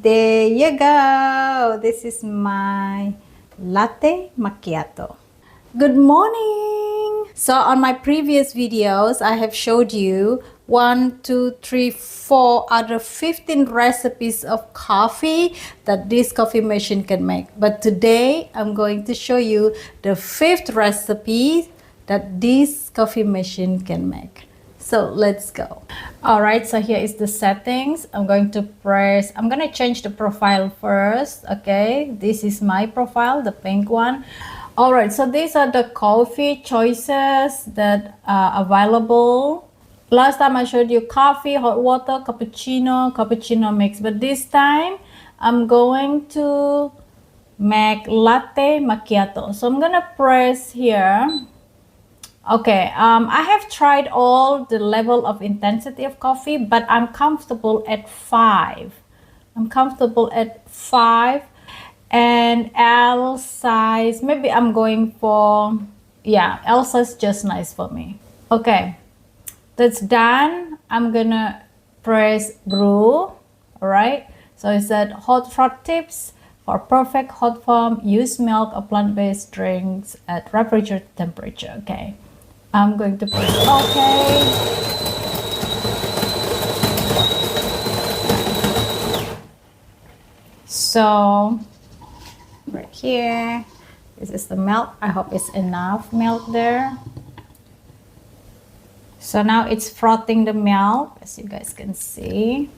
There you go. This is my latte macchiato. Good morning. So on my previous videos, I have showed you 1, 2, 3, 4 out of 15 recipes of coffee that this coffee machine can make. But today, I'm going to show you the 5th recipe that this coffee machine can make. So let's go. All right, so here is the settings. I'm going to change the profile first. Okay, this is my profile, the pink one. All right, so these are the coffee choices that are available. Last time I showed you coffee, hot water, cappuccino mix, but this time I'm going to make latte macchiato. So I'm gonna press here. Okay, I have tried all the level of intensity of coffee, but I'm comfortable at 5. And L size, maybe I'm going for, yeah, L size just nice for me. Okay, that's done. I'm gonna press brew. All right, so it said hot froth tips. For perfect hot foam, use milk or plant-based drinks at refrigerator temperature. Okay, I'm going to press okay. So right here, this is the milk. I hope it's enough milk there. So now it's frothing the milk, as you guys can see.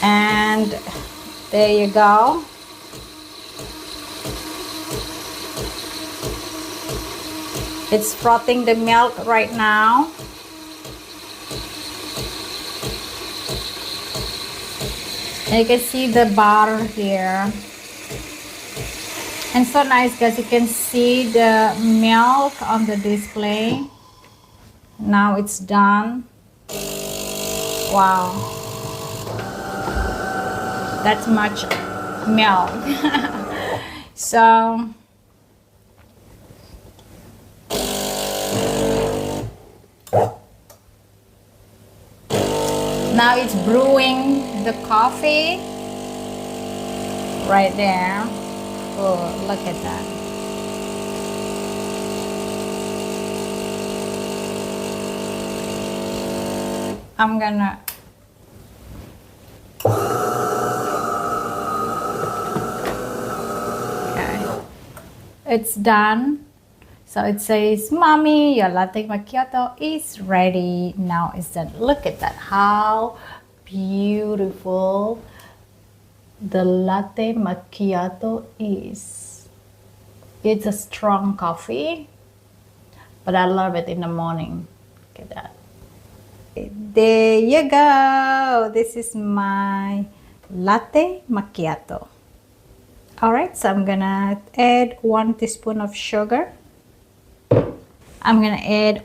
And there you go. It's frothing the milk right now. And you can see the butter here. And so nice, guys. You can see the milk on the display. Now it's done. Wow. That's much milk. So now it's brewing the coffee right there. Oh, look at that. I'm gonna it's done. So it says, Mommy, your latte macchiato is ready. Now it's done. Look at that, how beautiful the latte macchiato is. It's a strong coffee, but I love it in the morning. Look at that. There you go. This is my latte macchiato. All right, so I'm gonna add 1 teaspoon of sugar. I'm gonna add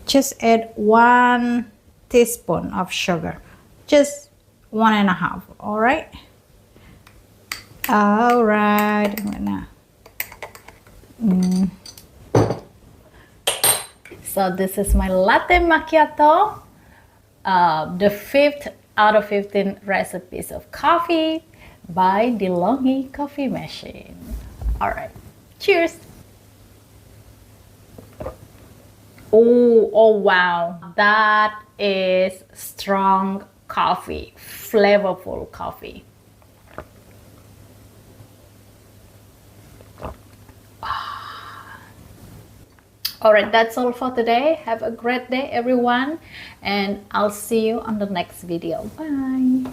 just add 1 teaspoon of sugar, just 1.5. All right. I'm gonna. So this is my latte macchiato, the 5th out of 15 recipes of coffee by Dēlonghi coffee machine. All right, cheers. Oh wow, that is strong coffee, flavorful coffee. All right, that's all for today. Have a great day, everyone, and I'll see you on the next video. Bye.